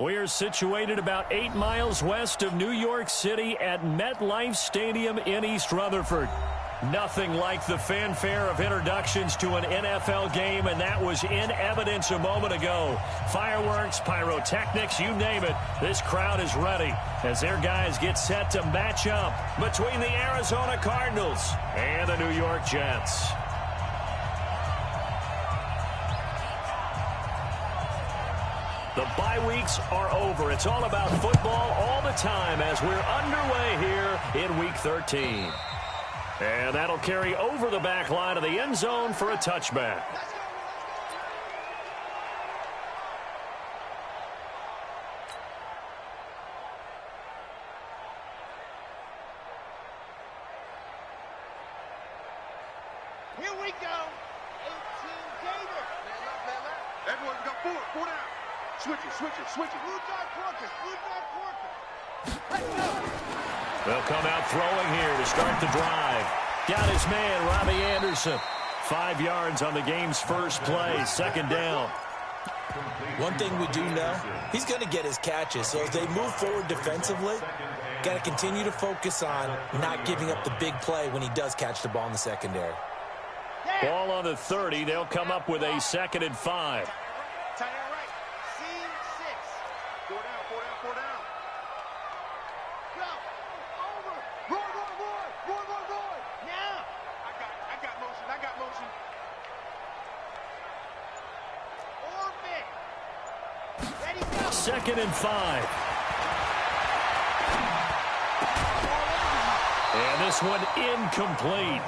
We are situated about 8 miles west of New York City at MetLife Stadium in East Rutherford. Nothing like the fanfare of introductions to an NFL game, and that was in evidence a moment ago. Fireworks, pyrotechnics, you name it. This crowd is ready as their guys get set to match up between the Arizona Cardinals and the New York Jets. The bye weeks are over. It's all about football all the time as we're underway here in Week 13. And that'll carry over the back line of the end zone for a touchback. Here we go. 18 Gator. Everyone got four down. Switch it. Blue dot Corkers. Let's go. They'll come out throwing here to start the drive. Got his man, Robbie Anderson. 5 yards on the game's first play, second down. One thing we do know, he's going to get his catches. So as they move forward defensively, got to continue to focus on not giving up the big play when he does catch the ball in the secondary. Ball on the 30. They'll come up with a 2nd and 5. Four down. Go. Over. Roy. Now. I got motion. Orbit. Ready, go. 2nd and 5. And this one incomplete.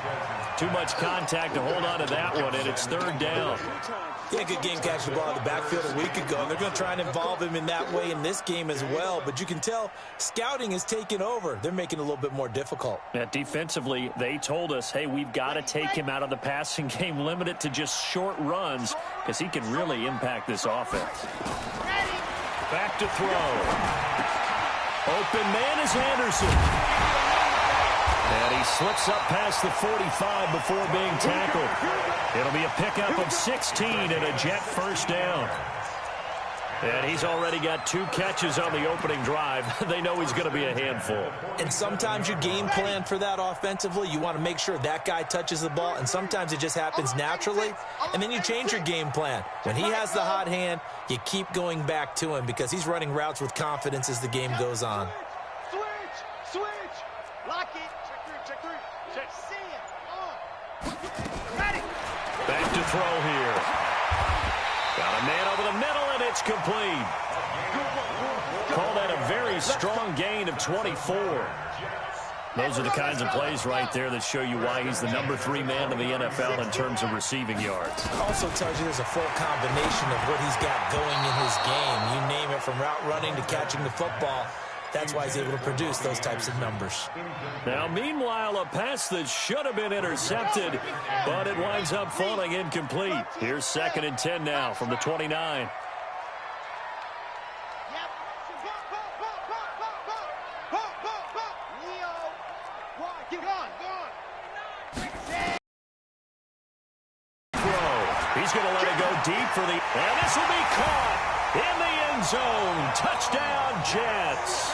Too much contact to hold on to that one, and it's 3rd down. Yeah, good game catching the ball in the backfield a week ago. They're going to try and involve him in that way in this game as well. But you can tell scouting is taking over. They're making it a little bit more difficult. Yeah, defensively, they told us, hey, we've got to take him out of the passing game, limit it to just short runs, because he can really impact this offense. Back to throw. Open man is Anderson. And he slips up past the 45 before being tackled. It'll be a pickup of 16 and a Jet first down. And he's already got 2 catches on the opening drive. They know he's going to be a handful. And sometimes you game plan for that offensively. You want to make sure that guy touches the ball, and sometimes it just happens naturally. And then you change your game plan. When he has the hot hand, you keep going back to him because he's running routes with confidence as the game goes on. Switch. Lock it. Check three. See it. Got it. Back to throw here. Got a man over the middle, and it's complete. Call that a very strong gain of 24. Those are the kinds of plays right there that show you why he's the number 3 man in the NFL in terms of receiving yards. Also tells you there's a full combination of what he's got going in his game. You name it, from route running to catching the football. That's why he's able to produce those types of numbers. Now, meanwhile, a pass that should have been intercepted, but it winds up falling incomplete. Here's 2nd and 10 now from the 29. He's going to let it go deep for the... And this will be caught in the end zone. Touchdown, Jets.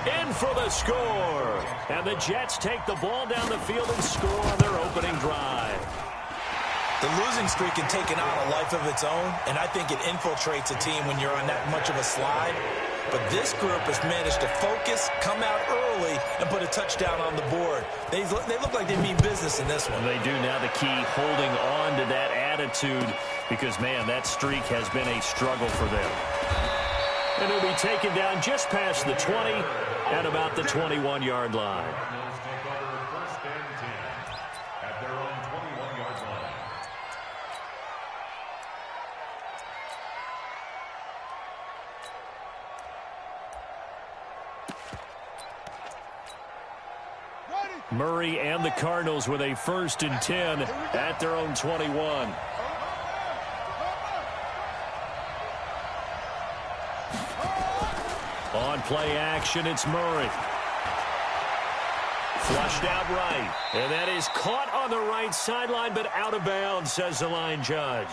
In for the score. And the Jets take the ball down the field and score on their opening drive. The losing streak can take on a life of its own, and I think it infiltrates a team when you're on that much of a slide. But this group has managed to focus, come out early, and put a touchdown on the board. They look like they mean business in this one. They do. Now the key, holding on to that attitude, because, man, that streak has been a struggle for them. And it'll be taken down just past the 20 at about the 21-yard line. Murray and the Cardinals with a 1st and 10 at their own 21. On play action, it's Murray. Flushed out right. And that is caught on the right sideline, but out of bounds, says the line judge.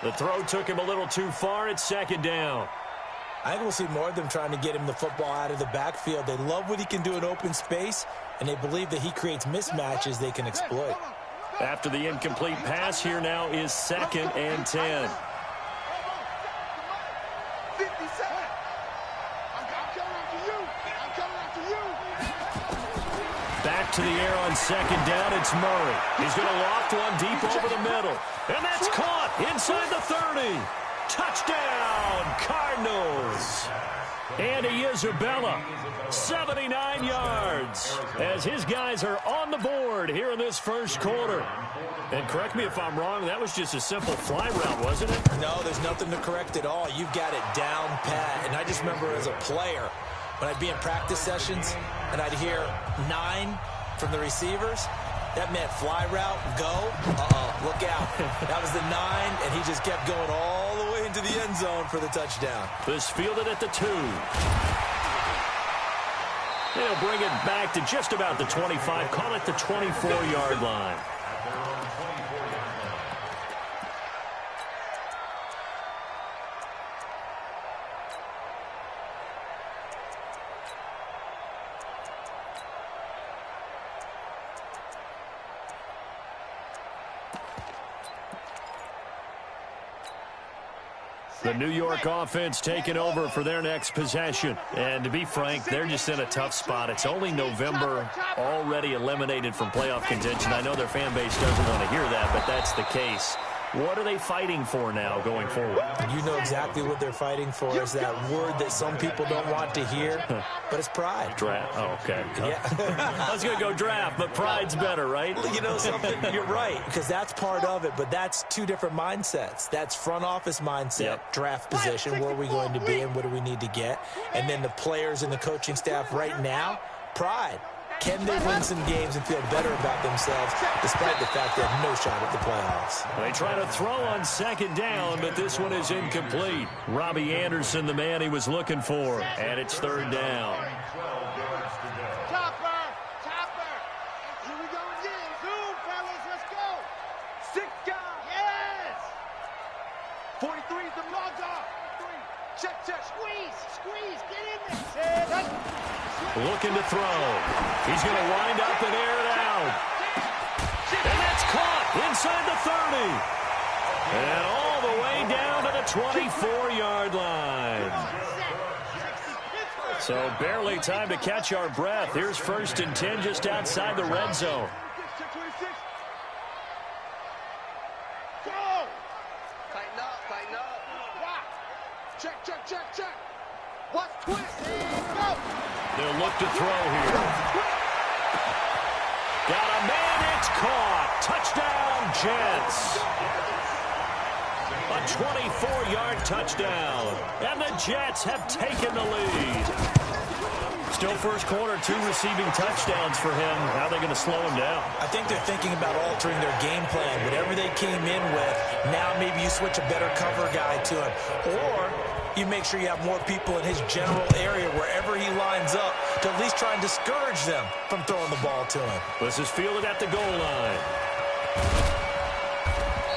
The throw took him a little too far. It's 2nd down. I think we'll see more of them trying to get him the football out of the backfield. They love what he can do in open space, and they believe that he creates mismatches they can exploit. After the incomplete pass, here now is 2nd and 10. 50 seconds. I'm coming after you. I'm coming after you. Back to the air on 2nd down. It's Murray. He's going to loft one deep over the middle. And that's caught inside the 30. Touchdown, Cardinals. Andy Isabella, 79 yards, as his guys are on the board here in this first quarter. And correct me if I'm wrong, that was just a simple fly route, wasn't it? No, there's nothing to correct at all. You've got it down pat. And I just remember as a player, when I'd be in practice sessions and I'd hear 9 from the receivers, that meant fly route, go, look out. That was the 9, and he just kept going all the way into the end zone for the touchdown. This fielded at the 2. They'll bring it back to just about the 25, call it the 24-yard line. The New York offense taking over for their next possession. And to be frank, they're just in a tough spot. It's only November, already eliminated from playoff contention. I know their fan base doesn't want to hear that, but that's the case. What are they fighting for now going forward? You know exactly what they're fighting for. Is that word that some people don't want to hear, but it's pride. Draft. Oh, okay. Yeah. I was going to go draft, but pride's better, right? You know something? You're right, because that's part of it, but that's two different mindsets. That's front office mindset, draft position, where are we going to be and what do we need to get? And then the players and the coaching staff right now, pride. Can they win some games and feel better about themselves despite the fact they have no shot at the playoffs? They try to throw on 2nd down, but this one is incomplete. Robbie Anderson, the man he was looking for, and it's 3rd down. Chopper! Here we go again. Zoom, fellas, let's go. 6 guys. Yes! 43 is the log off. Check. Squeeze, get in there. Looking to throw. He's going to wind up and air it out. And that's caught inside the 30. And all the way down to the 24-yard line. So barely time to catch our breath. Here's 1st and 10 just outside the red zone. Check 26. Go! Tighten up. Rock! Check. Watch twist. And go! They'll look to throw here. Got a man, it's caught. Touchdown, Jets. A 24-yard touchdown. And the Jets have taken the lead. Still first quarter, 2 receiving touchdowns for him. How are they going to slow him down? I think they're thinking about altering their game plan. Whatever they came in with, now maybe you switch a better cover guy to him. Or you make sure you have more people in his general area wherever he lines up to at least try and discourage them from throwing the ball to him. This is fielded at the goal line.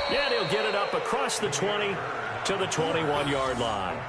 Yeah, he'll get it up across the 20 to the 21-yard line.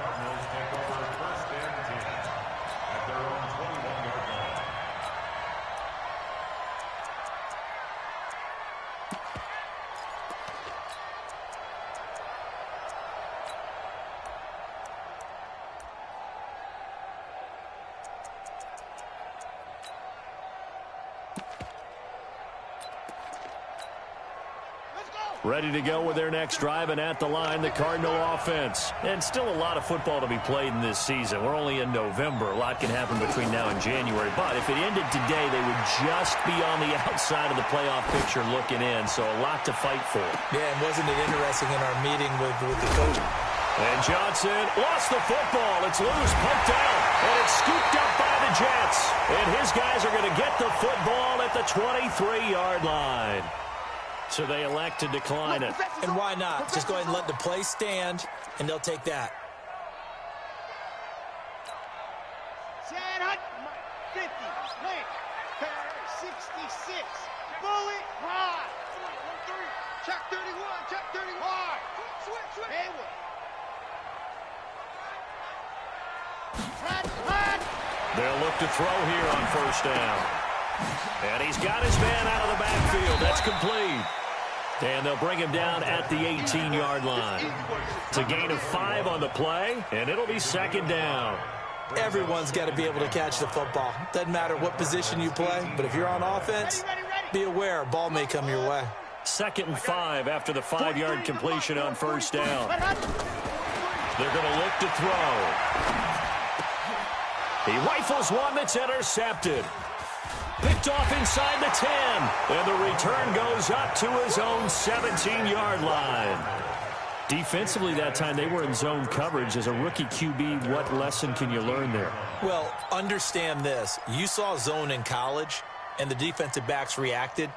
Ready to go with their next drive, and at the line, the Cardinal offense. And still a lot of football to be played in this season. We're only in November. A lot can happen between now and January. But if it ended today, they would just be on the outside of the playoff picture looking in. So a lot to fight for. Yeah, and wasn't it interesting in our meeting with the coach? And Johnson lost the football. It's loose, poked out, and it's scooped up by the Jets. And his guys are going to get the football at the 23-yard line. So they elect to decline it. And why not? Just go ahead and let the play stand, and they'll take that. Set, hut, 50, length, 66, bullet, high. Check 31. Hard. Switch. Hayward. They'll look to throw here on first down. And he's got his man out of the backfield. That's complete. And they'll bring him down at the 18-yard line. It's a gain of 5 on the play, and it'll be second down. Everyone's got to be able to catch the football. Doesn't matter what position you play, but if you're on offense, be aware a ball may come your way. 2nd and 5 after the 5-yard completion on first down. They're going to look to throw. He rifles one that's intercepted. Picked off inside the 10. And the return goes up to his own 17-yard line. Defensively that time, they were in zone coverage. As a rookie QB, what lesson can you learn there? Well, understand this. You saw zone in college, and the defensive backs reacted,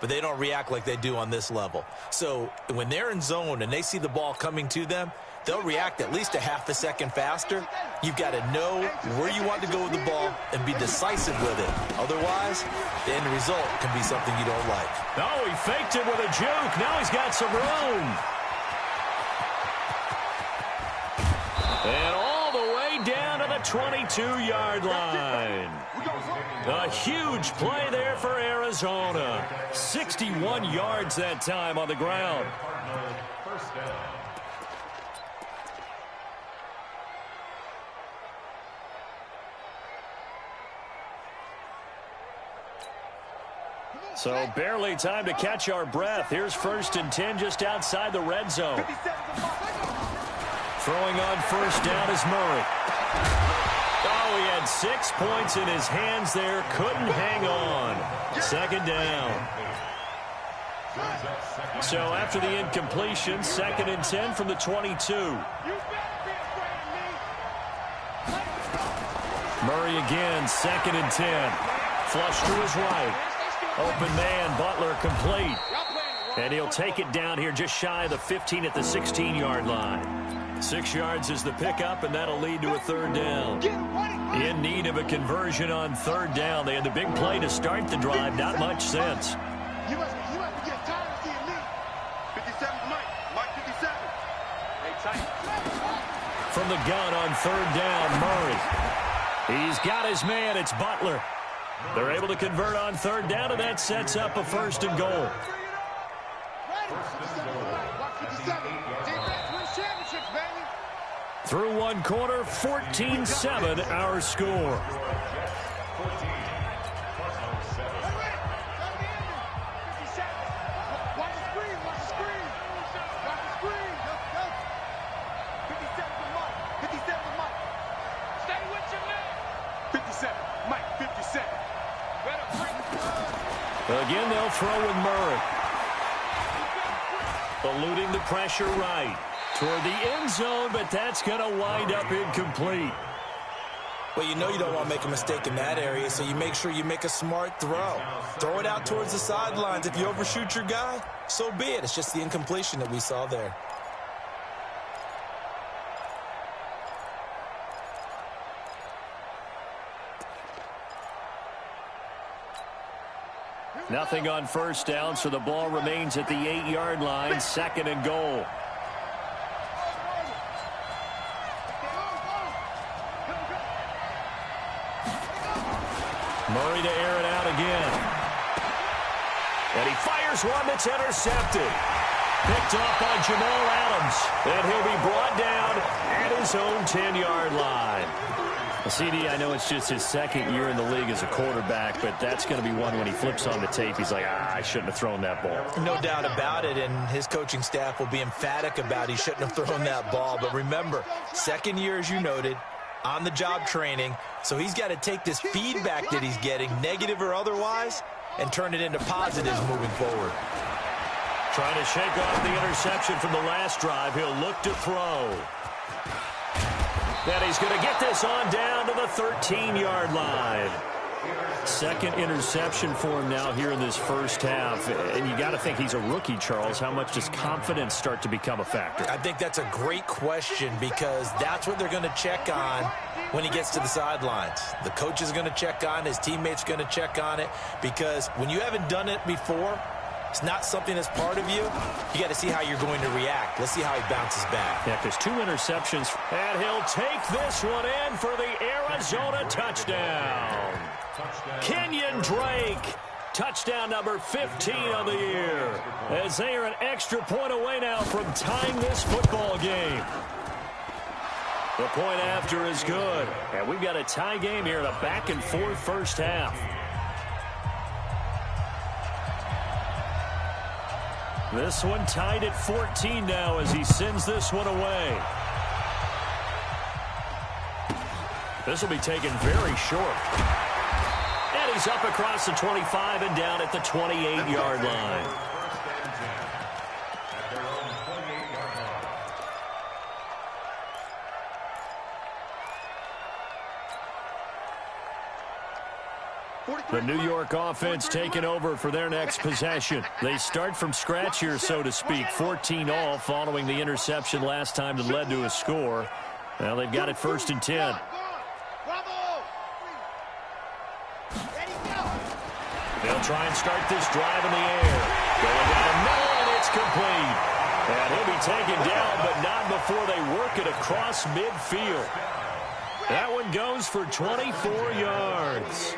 but they don't react like they do on this level. So when they're in zone and they see the ball coming to them, they'll react at least a half a second faster. You've got to know where you want to go with the ball and be decisive with it. Otherwise, the end result can be something you don't like. Oh, he faked it with a juke. Now he's got some room. And all the way down to the 22-yard line. A huge play there for Arizona. 61 yards that time on the ground. So barely time to catch our breath. Here's 1st and 10 just outside the red zone. Throwing on first down is Murray. Oh, he had 6 points in his hands there. Couldn't hang on. 2nd down. So after the incompletion, 2nd and 10 from the 22. Murray again, 2nd and 10. Flush to his right. Open man, Butler complete. And he'll take it down here just shy of the 15 at the 16-yard line. 6 yards is the pickup, and that'll lead to a 3rd down. In need of a conversion on 3rd down. They had the big play to start the drive. Not much sense. You must be getting tired of seeing me. 57, Mike 57. Hey, tight. From the gun on 3rd down, Murray. He's got his man. It's Butler. They're able to convert on 3rd down, and that sets up a 1st and goal. Through one quarter, 14-7 our score. Again, they'll throw with Murray. Eluding the pressure right. Toward the end zone, but that's going to wind up incomplete. Well, you know you don't want to make a mistake in that area, so you make sure you make a smart throw. Throw it out towards the sidelines. If you overshoot your guy, so be it. It's just the incompletion that we saw there. Nothing on first down, so the ball remains at the 8-yard line, 2nd and goal. Murray to air it out again. And he fires one that's intercepted. Picked off by Jamal Adams. And he'll be brought down at his own 10-yard line. Well, CD, I know it's just his 2nd year in the league as a quarterback, but that's going to be one when he flips on the tape. He's like, I shouldn't have thrown that ball. No doubt about it, and his coaching staff will be emphatic about he shouldn't have thrown that ball. But remember, 2nd year, as you noted, on-the-job training, so he's got to take this feedback that he's getting, negative or otherwise, and turn it into positives moving forward. Trying to shake off the interception from the last drive. He'll look to throw. And he's going to get this on down to the 13-yard line. 2nd interception for him now here in this first half. And you got to think he's a rookie, Charles. How much does confidence start to become a factor? I think that's a great question because that's what they're going to check on when he gets to the sidelines. The coach is going to check on it. His teammates going to check on it because when you haven't done it before, It's not something that's part of you. You got to see how you're going to react. Let's see how he bounces back. Yeah, there's 2 interceptions. And he'll take this one in for the Arizona touchdown. Kenyon Drake. Touchdown number 15 on the year. As they are an extra point away now from tying this football game. The point after is good. And we've got a tie game here in a back-and-forth first half. This one tied at 14 now as he sends this one away. This will be taken very short. And he's up across the 25 and down at the 28-yard line. The New York offense taking over for their next possession. They start from scratch here, so to speak. 14-all following the interception last time that led to a score. Well, they've got it 1st and 10. They'll try and start this drive in the air. Going down the middle, and it's complete. And he'll be taken down, but not before they work it across midfield. That one goes for 24 yards.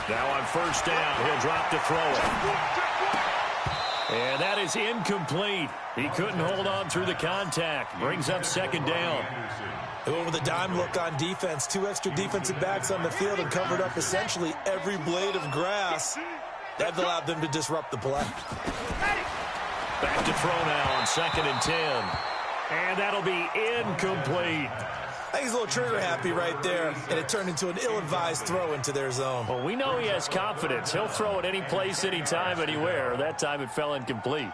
Now on 1st down, he'll drop to throw it. And that is incomplete. He couldn't hold on through the contact. Brings up 2nd down. They went with a dime look on defense. 2 extra defensive backs on the field and covered up essentially every blade of grass. That allowed them to disrupt the play. Back to throw now on 2nd and 10. And that'll be incomplete. I think he's a little trigger happy right there, and it turned into an ill-advised throw into their zone. Well, we know he has confidence. He'll throw it any place, anytime, anywhere. That time it fell incomplete.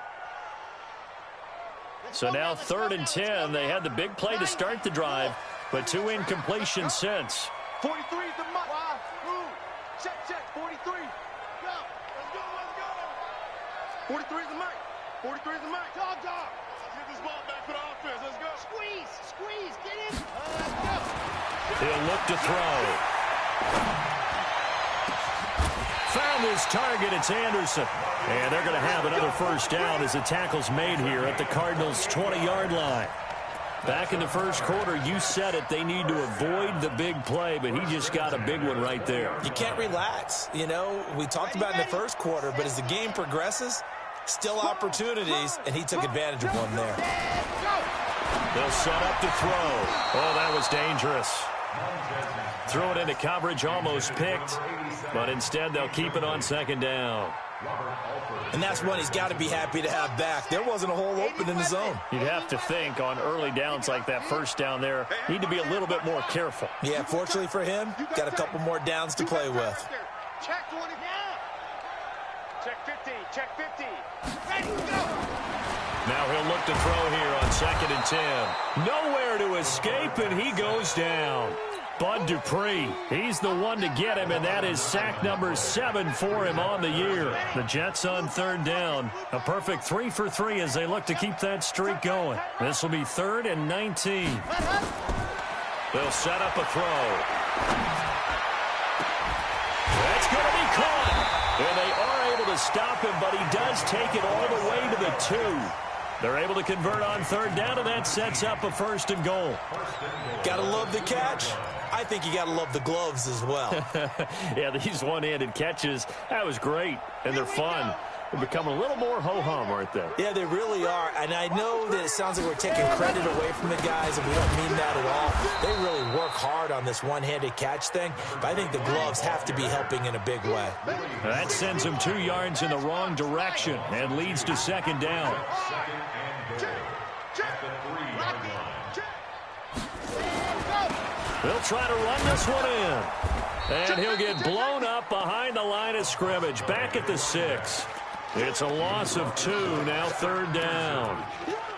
So now 3rd and 10. They had the big play to start the drive, but 2 incompletions since. 43 is the mark. Check, 43. Go. Let's go. 43 is the mark. 43 is the mark. Dog. Get this ball back for the offense. Let's go. Squeeze. Get in. Let's go. He'll look to throw. Found his target. It's Anderson. And they're going to have another 1st down as the tackle's made here at the Cardinals' 20-yard line. Back in the 1st quarter, you said it, they need to avoid the big play, but he just got a big one right there. You can't relax. You know, we talked about in the 1st quarter, but as the game progresses, still opportunities, and he took advantage of one there. They'll set up to throw. Oh, that was dangerous. Threw it into coverage, almost picked, but instead they'll keep it on 2nd down. And that's one he's got to be happy to have back. There wasn't a hole open in the zone. You'd have to think on early downs like that 1st down there, need to be a little bit more careful. Yeah, fortunately for him, got a couple more downs to play with. Check 20 now. Check 50. Check 50. Ready, go. Now he'll look to throw here on 2nd and 10. Nowhere to escape, and he goes down. Bud Dupree, he's the one to get him, and that is sack number 7 for him on the year. The Jets on 3rd down. A perfect 3 for 3 as they look to keep that streak going. This will be 3rd and 19. They'll set up a throw. That's going to be caught. And they are able to stop him, but he does take it all the way to the 2. They're able to convert on 3rd down, and that sets up a 1st and goal. Gotta love the catch. I think you gotta love the gloves as well. Yeah, these one-handed catches, that was great, and they're fun. They're becoming a little more ho-hum, aren't they? Yeah, they really are. And I know that it sounds like we're taking credit away from the guys, and we don't mean that at all. They really work hard on this one-handed catch thing, but I think the gloves have to be helping in a big way. That sends them 2 yards in the wrong direction and leads to 2nd down. They'll try to run this one in. And he'll get blown up behind the line of scrimmage. Back at the 6. It's a loss of 2, now 3rd down.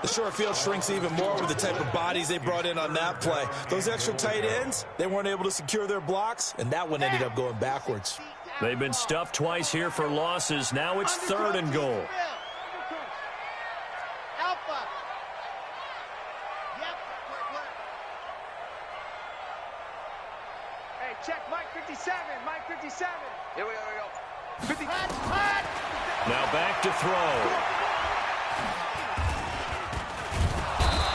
The short field shrinks even more with the type of bodies they brought in on that play. Those extra tight ends, they weren't able to secure their blocks, and that one ended up going backwards. They've been stuffed twice here for losses. Now it's 3rd and goal. check, Mike 57, Mike 57. Here we go, 50. Now back to throw.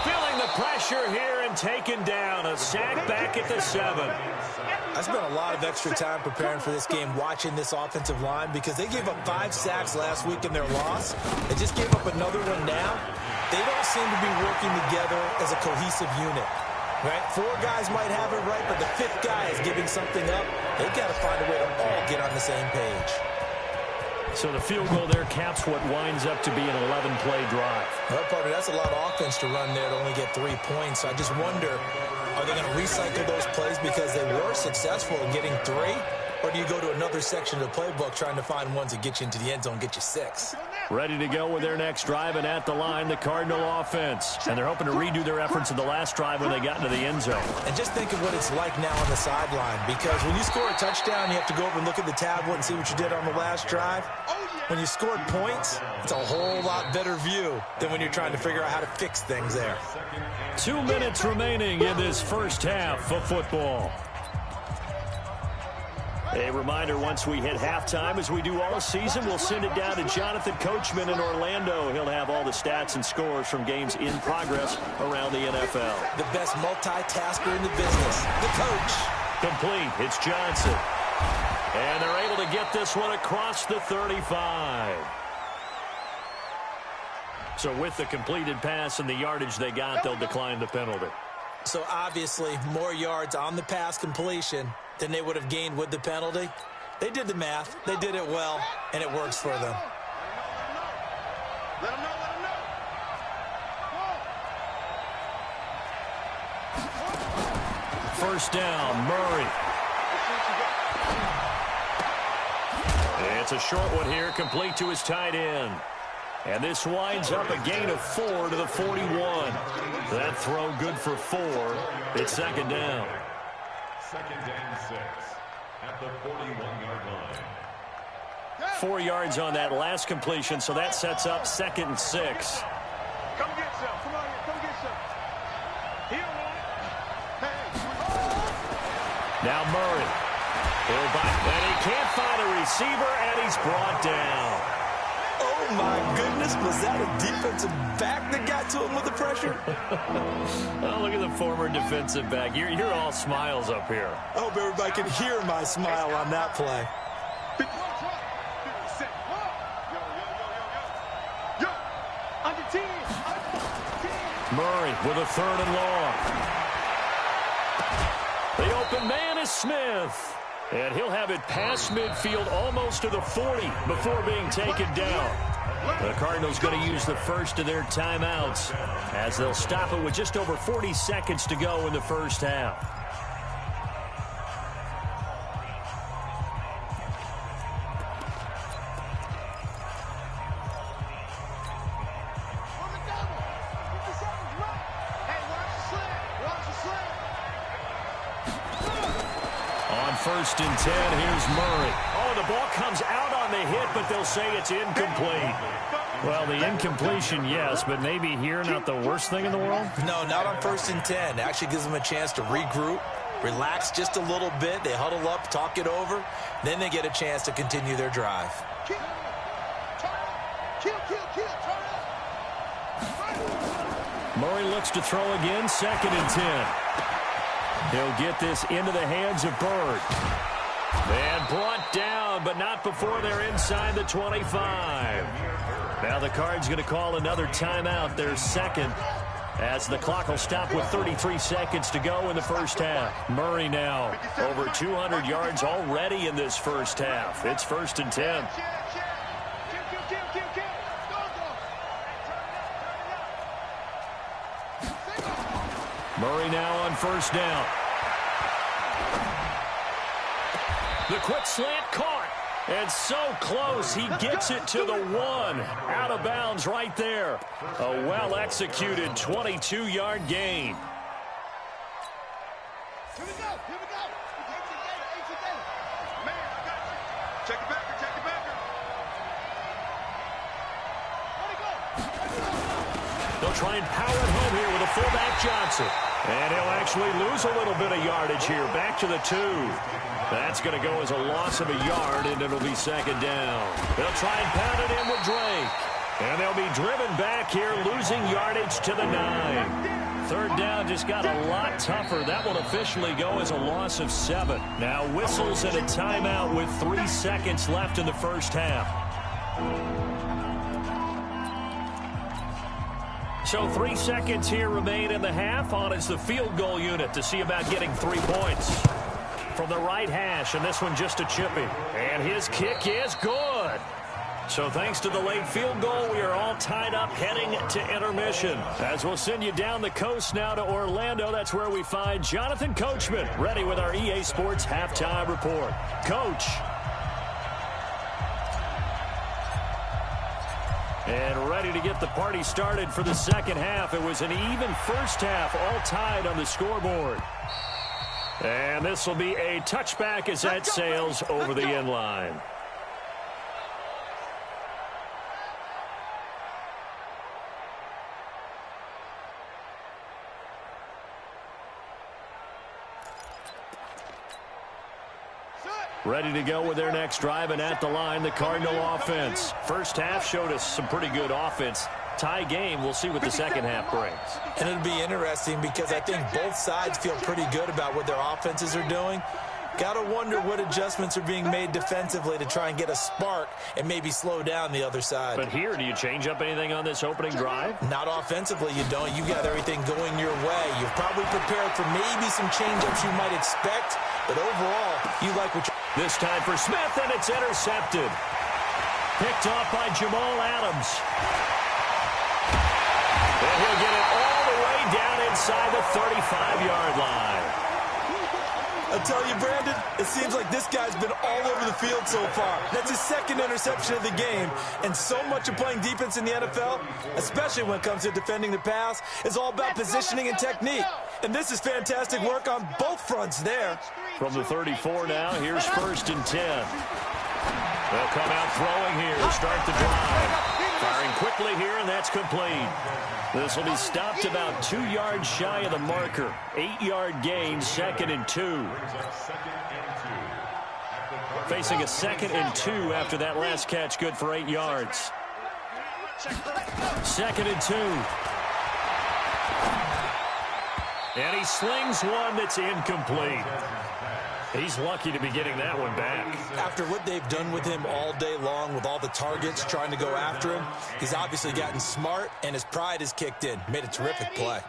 Feeling the pressure here and taken down. A sack back at the 7. I spent a lot of extra time preparing for this game watching this offensive line because they gave up 5 sacks last week in their loss. They just gave up another one now. They don't seem to be working together as a cohesive unit. Right? 4 guys might have it right, but the 5th guy is giving something up. They've got to find a way to all get on the same page. So the field goal there caps what winds up to be an 11-play drive. Well, partner, that's a lot of offense to run there to only get 3 points. I just wonder, are they going to recycle those plays because they were successful in getting 3? Or do you go to another section of the playbook trying to find ones that get you into the end zone, get you 6? Ready to go with their next drive, and at the line, the Cardinal offense. And they're hoping to redo their efforts in the last drive when they got into the end zone. And just think of what it's like now on the sideline, because when you score a touchdown, you have to go over and look at the tablet and see what you did on the last drive. When you scored points, it's a whole lot better view than when you're trying to figure out how to fix things there. 2 minutes remaining in this first half of football. A reminder, once we hit halftime, as we do all season, we'll send it down to Jonathan Coachman in Orlando. He'll have all the stats and scores from games in progress around the NFL. The best multitasker in the business, the coach. Complete. It's Johnson. And they're able to get this one across the 35. So with the completed pass and the yardage they got, they'll decline the penalty. So obviously, more yards on the pass completion than they would have gained with the penalty. They did the math. They did it well, and it works for them. Let them know. First down, Murray. It's a short one here, complete to his tight end. And this winds up a gain of 4 to the 41. That throw good for 4. It's second down. Second and 6 at the 41-yard line. 4 yards on that last completion, so that sets up 2nd and 6. Come get some. Come on here. Come get some. Here, man. Hey. Now Murray. He'll back, and he can't find a receiver, and he's brought down. Oh, my goodness. Was that a defensive back that got to him with the pressure? Oh, look at the former defensive back. You're all smiles up here. I hope everybody can hear my smile on that play. Murray with a 3rd and long. The open man is Smith. And he'll have it past midfield almost to the 40 before being taken down. The Cardinals going to use the first of their timeouts as they'll stop it with just over 40 seconds to go in the first half. First and 10, here's Murray. Oh, the ball comes out on the hit, but they'll say it's incomplete. Well, the incompletion, yes, but maybe here not the worst thing in the world? No, not on 1st and 10. It actually gives them a chance to regroup, relax just a little bit. They huddle up, talk it over. Then they get a chance to continue their drive. Murray looks to throw again, 2nd and 10. He'll get this into the hands of Bird. And brought down, but not before they're inside the 25. Now the Cards going to call another timeout, their 2nd, as the clock will stop with 33 seconds to go in the first half. Murray now over 200 yards already in this first half. It's 1st and 10. Murray now on 1st down. The quick slant caught. And so close, he gets it to the 1. Out of bounds right there. A well-executed 22-yard gain. Here we go. Man, I got you. Check it back. They'll try and power it home here with a fullback Johnson. And he'll actually lose a little bit of yardage here. Back to the 2. That's going to go as a loss of a yard, and it'll be second down. They'll try and pound it in with Drake. And they'll be driven back here, losing yardage to the 9. Third down just got a lot tougher. That will officially go as a loss of 7. Now whistles and a timeout with 3 seconds left in the first half. So 3 seconds here remain in the half. On is the field goal unit to see about getting 3 points. From the right hash, and this one just a chippy. And his kick is good. So thanks to the late field goal, we are all tied up heading to intermission. As we'll send you down the coast now to Orlando, that's where we find Jonathan Coachman ready with our EA Sports halftime report. Coach. And ready to get the party started for the second half. It was an even first half, all tied on the scoreboard. And this will be a touchback as that sails over the end line. Ready to go with their next drive, and at the line, the Cardinal offense. First half showed us some pretty good offense. Tie game, we'll see what the second half brings. And it'll be interesting because I think both sides feel pretty good about what their offenses are doing. Got to wonder what adjustments are being made defensively to try and get a spark and maybe slow down the other side. But here, do you change up anything on this opening drive? Not offensively, you don't. You got everything going your way. You've probably prepared for maybe some change-ups you might expect, but overall, you like what you're... This time for Smith, and it's intercepted. Picked off by Jamal Adams. And he'll get it all the way down inside the 35-yard line. I tell you, Brandon, it seems like this guy's been all over the field so far. That's his second interception of the game. And so much of playing defense in the NFL, especially when it comes to defending the pass, is all about positioning and technique. And this is fantastic work on both fronts there. From the 34 now, here's 1st and 10. They'll come out throwing here to start the drive. Firing quickly here, and that's complete. This will be stopped about 2 yards shy of the marker. 8-yard gain, 2nd and 2. Facing a 2nd and 2 after that last catch, good for 8 yards. 2nd and 2. And he slings one that's incomplete. He's lucky to be getting that one back. After what they've done with him all day long with all the targets trying to go after him, he's obviously gotten smart, and his pride has kicked in. Made a terrific play.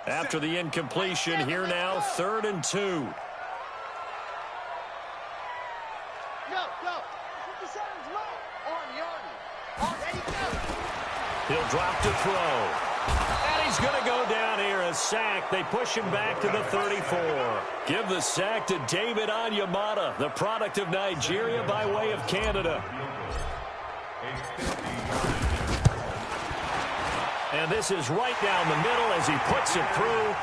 After the incompletion, here now, 3rd and 2. Go, go. He'll drop to throw. And he's going to go down here, a sack. They push him back to the 34. Give the sack to David Onyemata, the product of Nigeria by way of Canada. And this is right down the middle as he puts it through.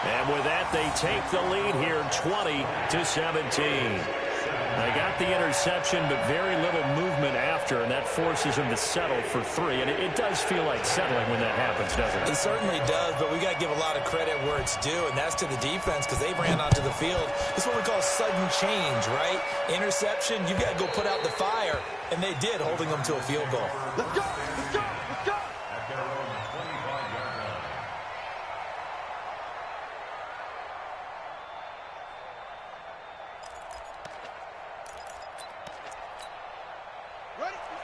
And with that, they take the lead here, 20-17. They got the interception, but very little movement after, and that forces him to settle for 3. And it does feel like settling when that happens, doesn't it? It certainly does, but we got to give a lot of credit where it's due, and that's to the defense because they ran onto the field. This is what we call sudden change, right? Interception, you got to go put out the fire, and they did, holding them to a field goal. Let's go, let's go, let's go.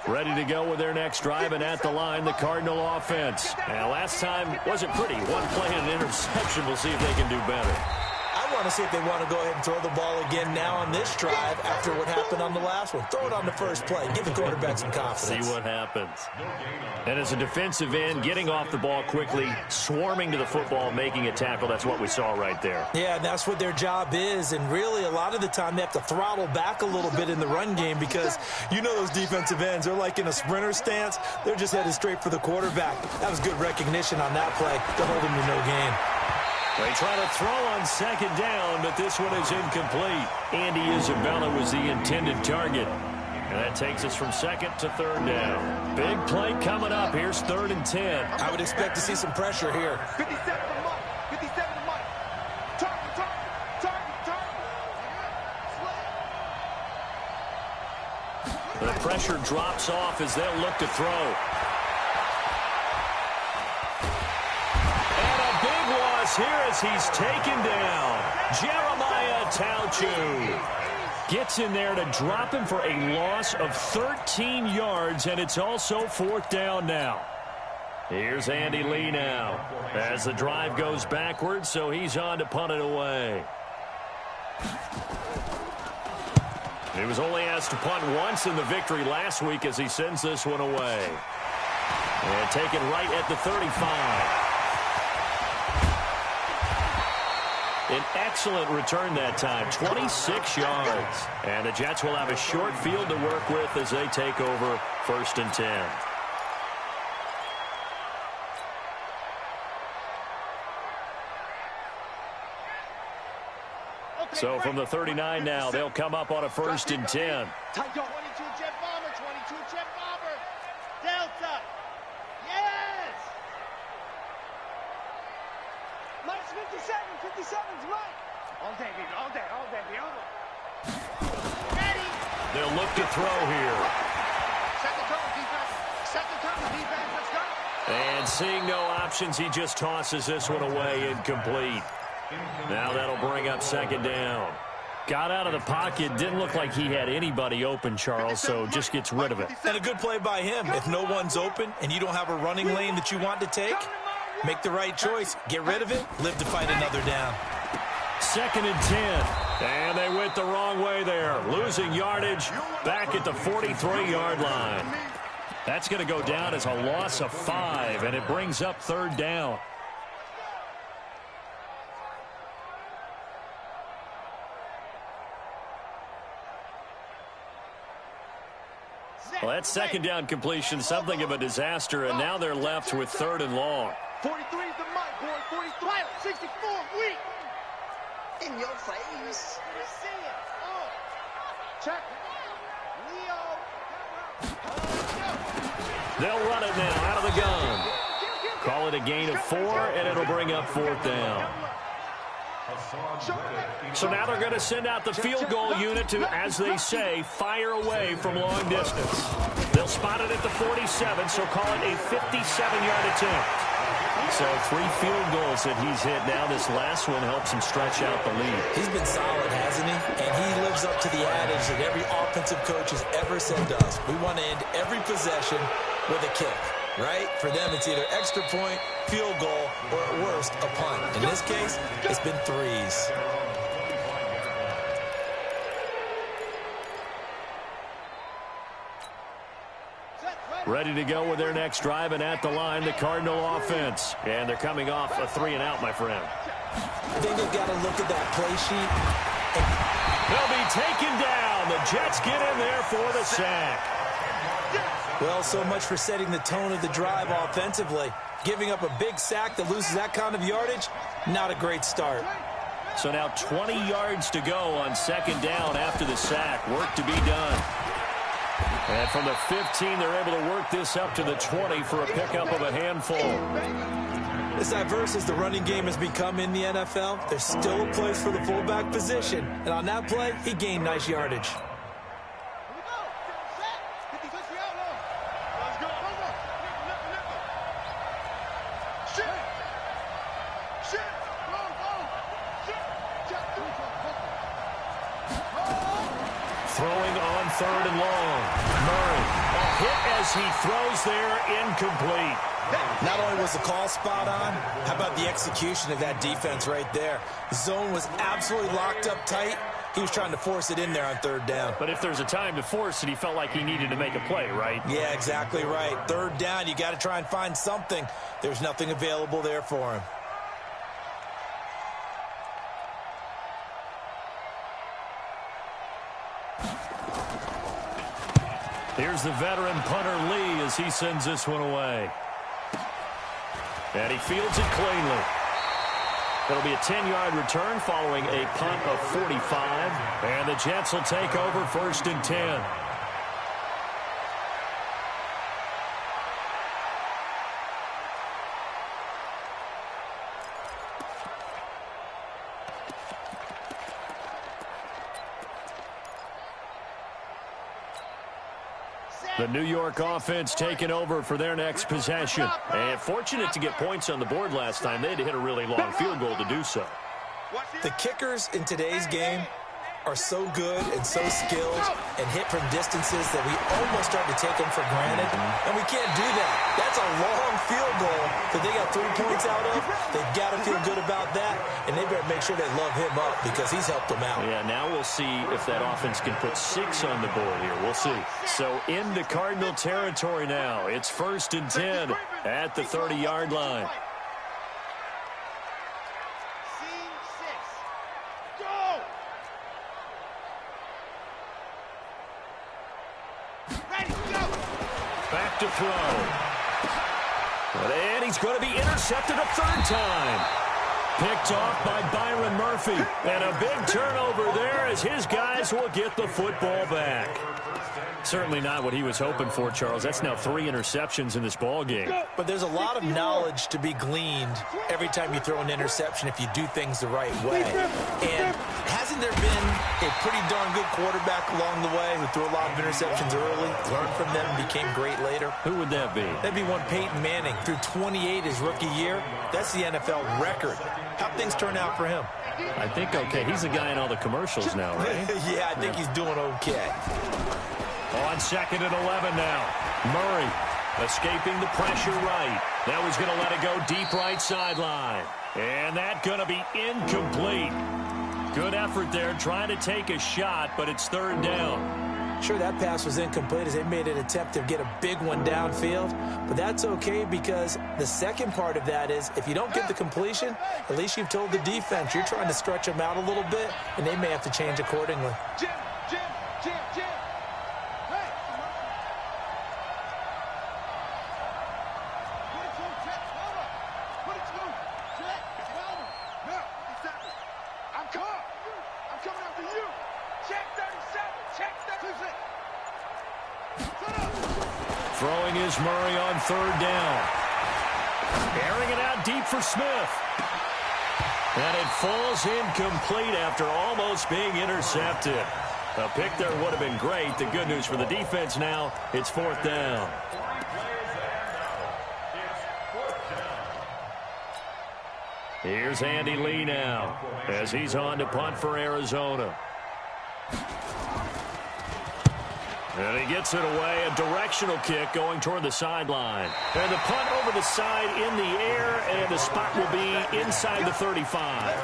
Ready to go with their next drive, and at the line, the Cardinal offense. Now, last time wasn't pretty. One play and an interception. We'll see if they can do better. I want to see if they want to go ahead and throw the ball again now on this drive after what happened on the last one. Throw it on the first play. Give the quarterback some confidence. See what happens. And as a defensive end, getting off the ball quickly, swarming to the football, making a tackle, that's what we saw right there. Yeah, and that's what their job is. And really, a lot of the time, they have to throttle back a little bit in the run game because you know those defensive ends, they're like in a sprinter stance. They're just headed straight for the quarterback. That was good recognition on that play to hold him to no gain. They try to throw on 2nd down, but this one is incomplete. Andy Isabella was the intended target. And that takes us from second to third down. Big play coming up. Here's 3rd and 10. I would expect to see some pressure here. 57 to Mike. 57 to Mike. Target. The pressure drops off as they'll look to throw. And a big loss here as he's taken down. Jeremiah Tauchu gets in there to drop him for a loss of 13 yards, and it's also 4th down now. Here's Andy Lee now as the drive goes backwards, so he's on to punt it away. He was only asked to punt once in the victory last week as he sends this one away. And taken right at the 35. An excellent return that time, 26 yards. And the Jets will have a short field to work with as they take over 1st and 10. So from the 39 now, they'll come up on a 1st and 10. 22 jet bomber, 22 jet bomber. Delta. Yes! Mike's 57. 57's right. All day, baby. All day. Ready. They'll look to throw here. Set the tone, defense. Set the tone, defense. Let's go. And seeing no options, he just tosses this one away, incomplete. Now that'll bring up 2nd down. Got out of the pocket, didn't look like he had anybody open, Charles, so just gets rid of it. And a good play by him. If no one's open and you don't have a running lane that you want to take, make the right choice. Get rid of it. Live to fight another down. 2nd and 10. And they went the wrong way there. Losing yardage back at the 43-yard line. That's going to go down as a loss of 5, and it brings up 3rd down. Well, that 2nd down completion, something of a disaster, and now they're left with 3rd and long. 43's the Mike, boy. 43. 64, weak. In your face. Let me see it. Oh. Check. Leo. They'll run it now out of the gun. Call it a gain of 4, and it'll bring up 4th down. So now they're going to send out the field goal unit to, as they say, fire away from long distance. They'll spot it at the 47, so call it a 57-yard attempt. So 3 field goals that he's hit now. This last one helps him stretch out the lead. He's been solid, hasn't he? And he lives up to the adage that every offensive coach has ever said to us. We want to end every possession with a kick. Right? For them, it's either extra point, field goal, or at worst, a punt. In this case, it's been 3s. Ready to go with their next drive, and at the line, the Cardinal offense. And they're coming off a 3-and-out, my friend. I think they've got to look at that play sheet. They'll be taken down. The Jets get in there for the sack. Well, so much for setting the tone of the drive offensively. Giving up a big sack that loses that kind of yardage, not a great start. So now 20 yards to go on 2nd down after the sack. Work to be done. And from the 15, they're able to work this up to the 20 for a pickup of a handful. As diverse as the running game has become in the NFL, there's still a place for the fullback position. And on that play, he gained nice yardage. Throwing on 3rd and long. Murray, a hit as he throws there, incomplete. Not only was the call spot on, how about the execution of that defense right there? The zone was absolutely locked up tight. He was trying to force it in there on 3rd down. But if there's a time to force it, he felt like he needed to make a play, right? Yeah, exactly right. 3rd down, you got to try and find something. There's nothing available there for him. Here's the veteran punter Lee as he sends this one away. And he fields it cleanly. It'll be a 10-yard return following a punt of 45. And the Jets will take over 1st and 10. The New York offense taking over for their next possession. And fortunate to get points on the board last time. They had to hit a really long field goal to do so. The kickers in today's game are so good and so skilled and hit from distances that we almost start to take them for granted. And we can't do that. That's a long field goal that they got 3 points out of. They've got to feel good about that, and they better make sure they love him up because he's helped them out. Yeah, now we'll see if that offense can put 6 on the board here. We'll see. So into Cardinal territory now. It's 1st and 10 at the 30-yard line. Back to throw. And he's going to be intercepted a 3rd time. Picked off by Byron Murphy. And a big turnover there as his guys will get the football back. Certainly not what he was hoping for, Charles. That's now 3 interceptions in this ball game. But there's a lot of knowledge to be gleaned every time you throw an interception if you do things the right way. And hasn't there been a pretty darn good quarterback along the way who threw a lot of interceptions early, learned from them, and became great later? Who would that be? That'd be one Peyton Manning. Threw 28 his rookie year. That's the NFL record. How'd things turn out for him? I think okay. He's the guy in all the commercials now, right? Yeah, I think he's doing okay. On 2nd and 11 now. Murray escaping the pressure right. Now he's going to let it go deep right sideline. And that's going to be incomplete. Good effort there trying to take a shot, but it's 3rd down. Sure, that pass was incomplete as they made an attempt to get a big one downfield. But that's okay because the second part of that is if you don't get the completion, at least you've told the defense you're trying to stretch them out a little bit, and they may have to change accordingly. Jim. Throwing is Murray on 3rd down. Airing it out deep for Smith. And it falls incomplete after almost being intercepted. A pick there would have been great. The good news for the defense now, it's 4th down. Here's Andy Lee now as he's on to punt for Arizona. And he gets it away, a directional kick going toward the sideline. And the punt over the side in the air, and the spot will be inside the 35.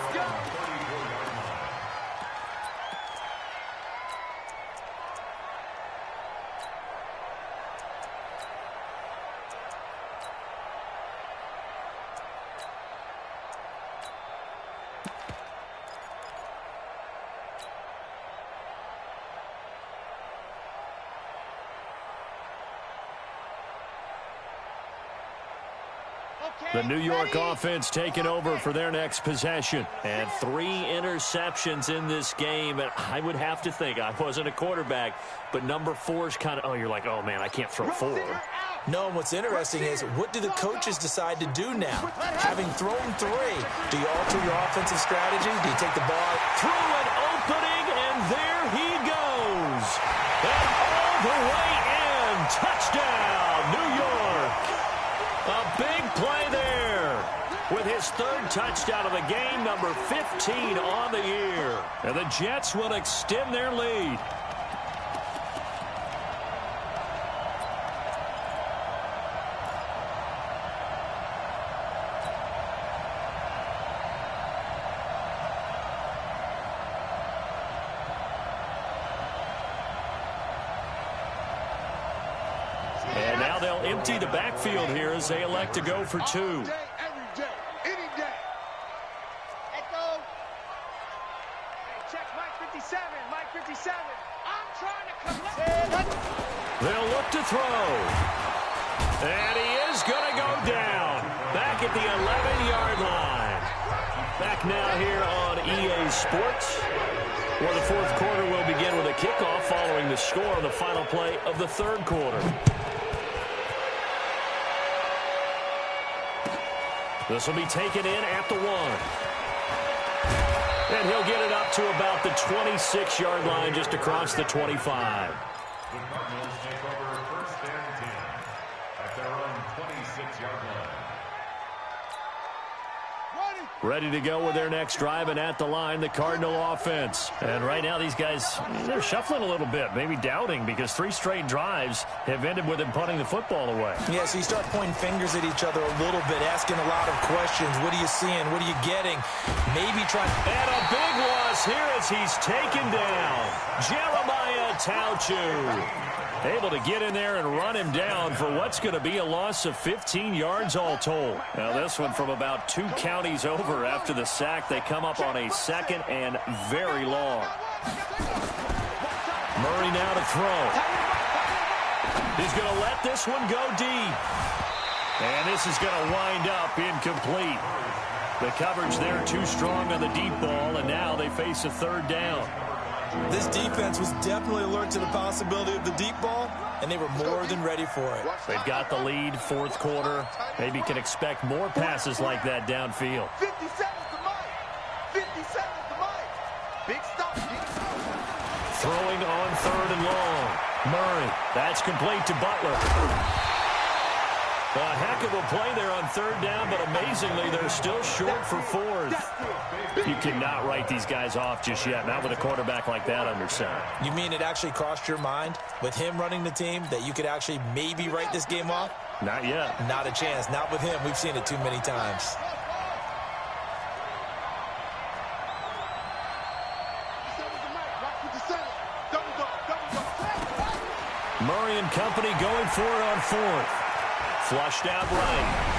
The New York offense taking over for their next possession. And 3 interceptions in this game. And I would have to think, I wasn't a quarterback, but number 4 is kind of, you're like, oh, man, I can't throw 4. No, and what's interesting is what do the coaches decide to do now? Having thrown 3, do you alter your offensive strategy? Do you take the ball through an opening, and there he goes. And all the way in. Touchdown, New York. A big play there with his 3rd touchdown of the game, number 15 on the year. And the Jets will extend their lead. And now they'll empty the backfield here as they elect to go for 2. Every day, any day. Echo. Hey, check Mike 57. Mike 57. I'm trying to collect. They'll look to throw. And he is going to go down. Back at the 11-yard line. Back now here on EA Sports, where the 4th quarter will begin with a kickoff following the score on the final play of the 3rd quarter. This will be taken in at the 1. And he'll get it up to about the 26-yard line, just across the 25. The Cardinals take over 1st 6-yard line. Ready to go with their next drive, and at the line, the Cardinal offense. And right now, these guys, they're shuffling a little bit, maybe doubting, because 3 straight drives have ended with them punting the football away. Yeah, so you start pointing fingers at each other a little bit, asking a lot of questions. What are you seeing? What are you getting? Maybe trying. And a big loss here as he's taken down. Jeremiah Tauchu. Able to get in there and run him down for what's going to be a loss of 15 yards all told. Now this one from about 2 counties over after the sack. They come up on a 2nd and very long. Murray now to throw. He's going to let this one go deep. And this is going to wind up incomplete. The coverage there too strong on the deep ball, and now they face a 3rd down. This defense was definitely alert to the possibility of the deep ball, and they were more than ready for it. They've got the lead, 4th quarter. Maybe can expect more passes like that downfield. 50 seconds to Mike. 50 seconds to Mike. Big stop. Throwing on 3rd and long. Murray. That's complete to Butler. A heck of a play there on 3rd down, but amazingly, they're still short for 4th. You cannot write these guys off just yet, not with a quarterback like that under center. You mean it actually crossed your mind with him running the team that you could actually maybe write this game off? Not yet. Not a chance. Not with him. We've seen it too many times. Murray and company going for it on 4th. Flushed out right.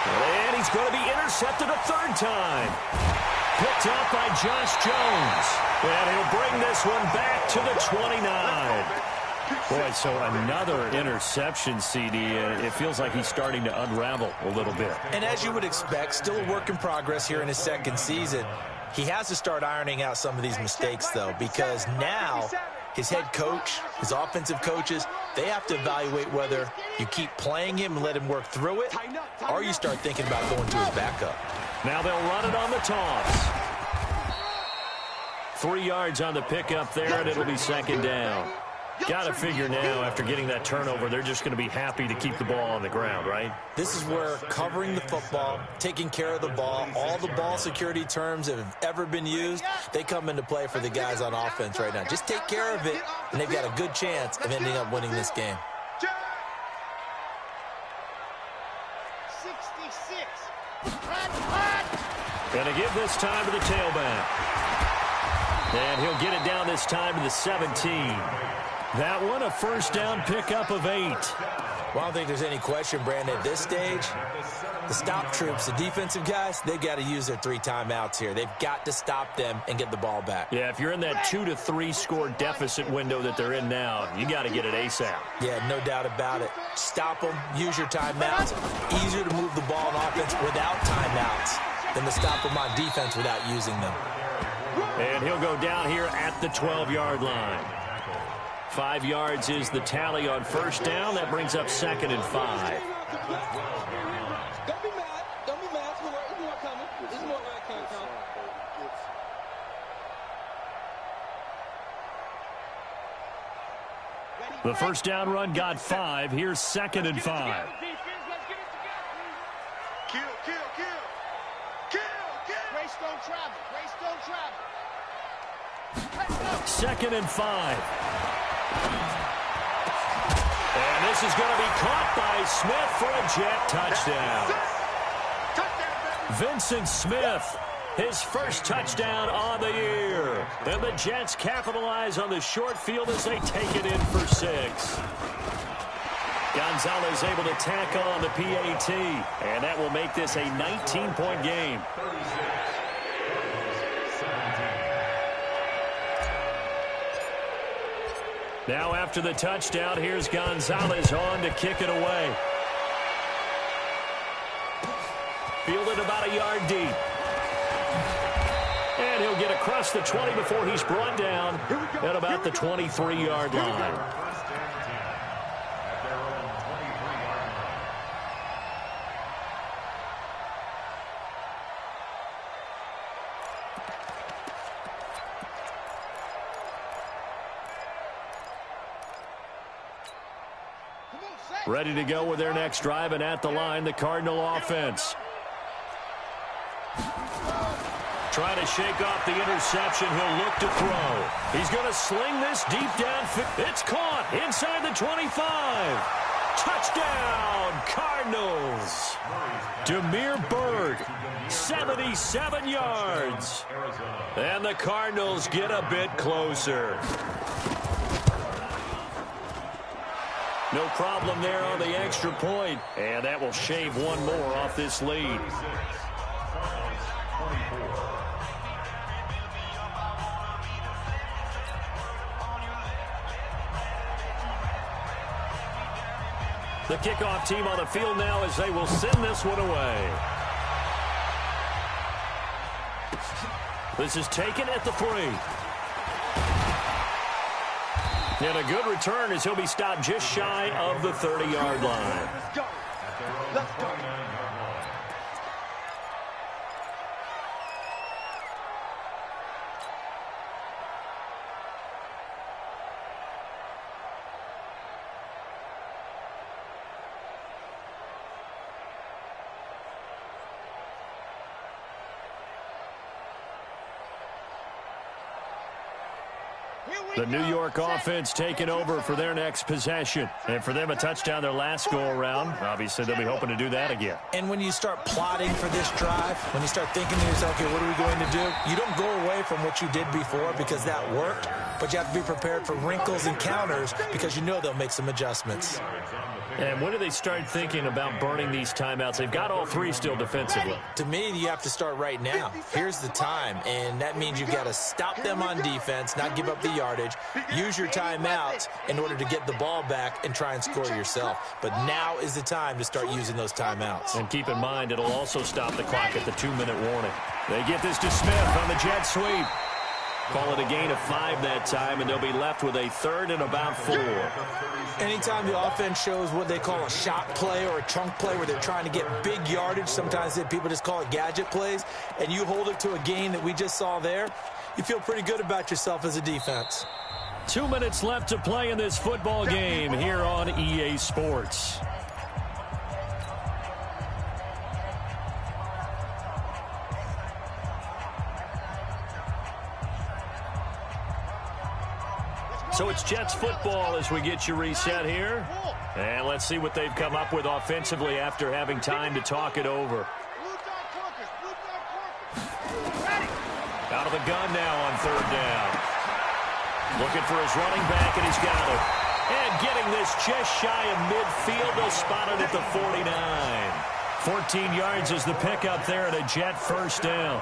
And he's going to be intercepted a 3rd time. Picked up by Josh Jones. And he'll bring this one back to the 29. Boy, so another interception, CD. It feels like he's starting to unravel a little bit. And as you would expect, still a work in progress here in his 2nd season. He has to start ironing out some of these mistakes, though, because now his head coach, his offensive coaches, they have to evaluate whether you keep playing him and let him work through it, or you start thinking about going to his backup. Now they'll run it on the toss. 3 yards on the pickup there, and it'll be 2nd down. Got to figure now, after getting that turnover, they're just going to be happy to keep the ball on the ground, right? This is where covering the football, taking care of the ball, all the ball security terms that have ever been used, they come into play for the guys on offense right now. Just take care of it, and they've got a good chance of ending up winning this game. 66. Going to give this time to the tailback. And he'll get it down this time to the 17. That one a 1st down pickup of 8. Well, I don't think there's any question, Brandon, at this stage, the stop troops, the defensive guys, they've got to use their 3 timeouts here. They've got to stop them and get the ball back. Yeah, if you're in that 2 to 3 score deficit window that they're in now, you got to get it ASAP. Yeah, no doubt about it. Stop them, use your timeouts. Easier to move the ball on offense without timeouts than to stop them on defense without using them. And he'll go down here at the 12-yard line. 5 yards is the tally on 1st down. That brings up 2nd and 5. Don't be mad. Don't be mad. There's more coming. There's more coming. The 1st down run got 5. Here's 2nd and 5. Kill. Grace don't travel. 2nd and 5. And this is going to be caught by Smith for a Jet touchdown. Vincent Smith, his 1st touchdown on the year. And the Jets capitalize on the short field as they take it in for 6. Gonzalez able to tack on the PAT, and that will make this a 19-point game. Now after the touchdown, here's Gonzalez on to kick it away. Fielded about a yard deep. And he'll get across the 20 before he's brought down at about the 23-yard line. Come on, say Ready to go with their next drive, and at the line, the Cardinal offense. Trying to shake off the interception. He'll look to throw. He's going to sling this deep down. It's caught inside the 25. Touchdown, Cardinals. Demir Bird, 77 yards. And the Cardinals get a bit closer. No problem there on the extra point. And that will shave one more off this lead. The kickoff team on the field now as they will send this one away. This is taken at the 3. And a good return as he'll be stopped just shy of the 30-yard line. Let's go. Let's go. The New York offense taking over for their next possession. And for them, a touchdown their last go-around. Obviously, they'll be hoping to do that again. And when you start plotting for this drive, when you start thinking to yourself, okay, what are we going to do? You don't go away from what you did before because that worked, but you have to be prepared for wrinkles and counters because you know they'll make some adjustments. And when do they start thinking about burning these timeouts? They've got all 3 still defensively. To me, you have to start right now. Here's the time, and that means you've got to stop them on defense, not give up the yardage, use your timeouts in order to get the ball back and try and score yourself. But now is the time to start using those timeouts. And keep in mind, it'll also stop the clock at the 2-minute warning. They get this to Smith on the jet sweep. Call it a gain of 5 that time, and they'll be left with a 3rd and about 4. Anytime the offense shows what they call a shot play or a chunk play where they're trying to get big yardage, sometimes people just call it gadget plays, and you hold it to a gain that we just saw there, you feel pretty good about yourself as a defense. 2 minutes left to play in this football game here on EA Sports. So it's Jets football as we get you reset here. And let's see what they've come up with offensively after having time to talk it over. Out of the gun now on 3rd down. Looking for his running back, and he's got it. And getting this just shy of midfield. They'll spot it at the 49. 14 yards is the pickup there and a Jet 1st down.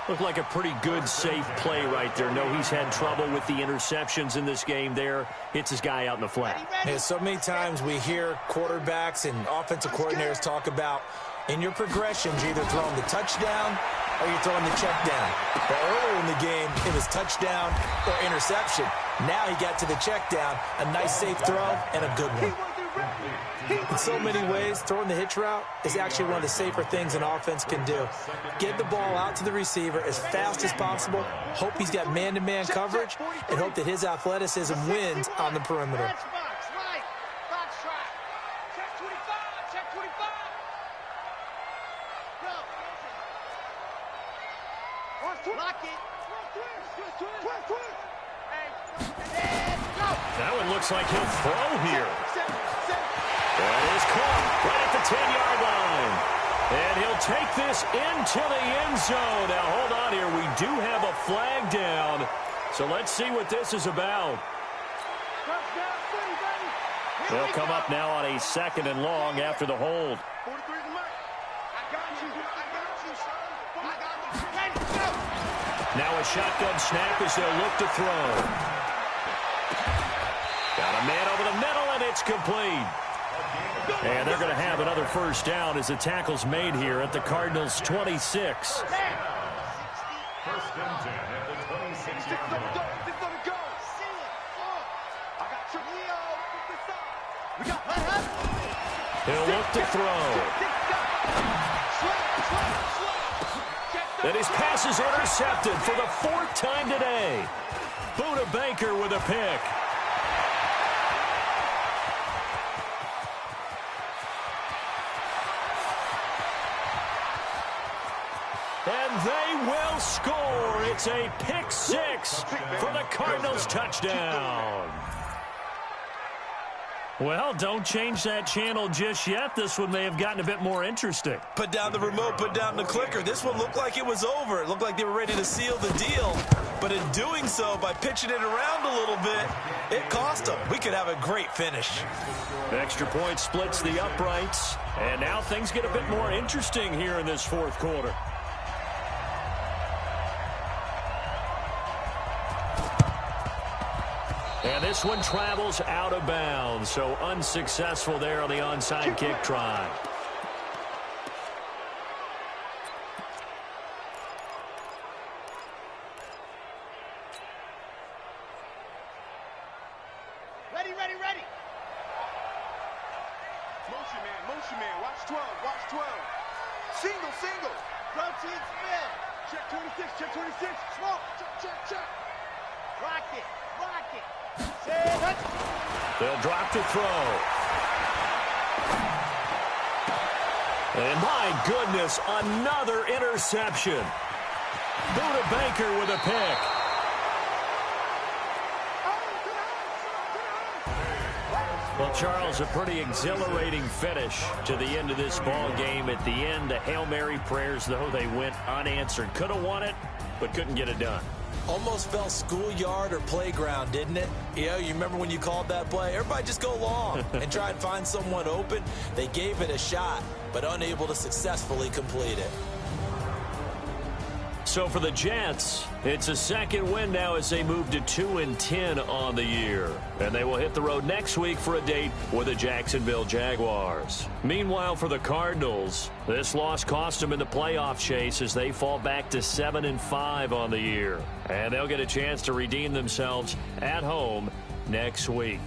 Looked like a pretty good, safe play right there. No, he's had trouble with the interceptions in this game there. Hits his guy out in the flat. Yeah, so many times we hear quarterbacks and offensive coordinators talk about in your progressions, you're either throwing the touchdown or you're throwing the check down. But earlier in the game, it was touchdown or interception. Now he got to the check down, a nice safe throw, and a good one. In so many ways, throwing the hitch route is actually one of the safer things an offense can do. Get the ball out to the receiver as fast as possible, hope he's got man-to-man coverage, and hope that his athleticism wins on the perimeter. That one looks like he'll throw here. That is caught right at the 10-yard line. And he'll take this into the end zone. Now, hold on here. We do have a flag down. So let's see what this is about. They'll come up now on a 2nd and long after the hold. Now a shotgun snap as they'll look to throw. Got a man over the middle, and it's complete. And they're going to have another 1st down as the tackle's made here at the Cardinals' 26. 1st and 10 at the 26-yard line. He'll look to throw. And his pass is intercepted for the 4th time today. Buda Baker with a pick. And they will score. It's a pick six for the Cardinals touchdown. Well, don't change that channel just yet. This one may have gotten a bit more interesting. Put down the remote, put down the clicker. This one looked like it was over. It looked like they were ready to seal the deal. But in doing so, by pitching it around a little bit, it cost them. We could have a great finish. Extra point splits the uprights. And now things get a bit more interesting here in this fourth quarter. And this one travels out of bounds, so unsuccessful there on the onside kick try. Ready, ready, ready. Motion man, watch 12, watch 12. Single, single. Protein spin. Check 26, check 26. Smoke, check. Rock it. They'll drop to throw. And my goodness, another interception. Buda Baker with a pick. Well, Charles, a pretty exhilarating finish to the end of this ball game. At the end, the Hail Mary prayers, though, they went unanswered. Could have won it, but couldn't get it done. Almost felt schoolyard or playground, didn't it? You remember when you called that play? Everybody just go long and try and find someone open. They gave it a shot, but unable to successfully complete it. So for the Jets, it's a second win now as they move to 2-10 on the year. And they will hit the road next week for a date with the Jacksonville Jaguars. Meanwhile, for the Cardinals, this loss cost them in the playoff chase as they fall back to 7-5 on the year. And they'll get a chance to redeem themselves at home next week.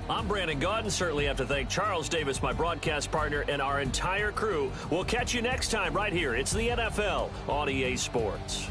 I'm Brandon Gaudin. Certainly have to thank Charles Davis, my broadcast partner, and our entire crew. We'll catch you next time right here. It's the NFL on EA Sports.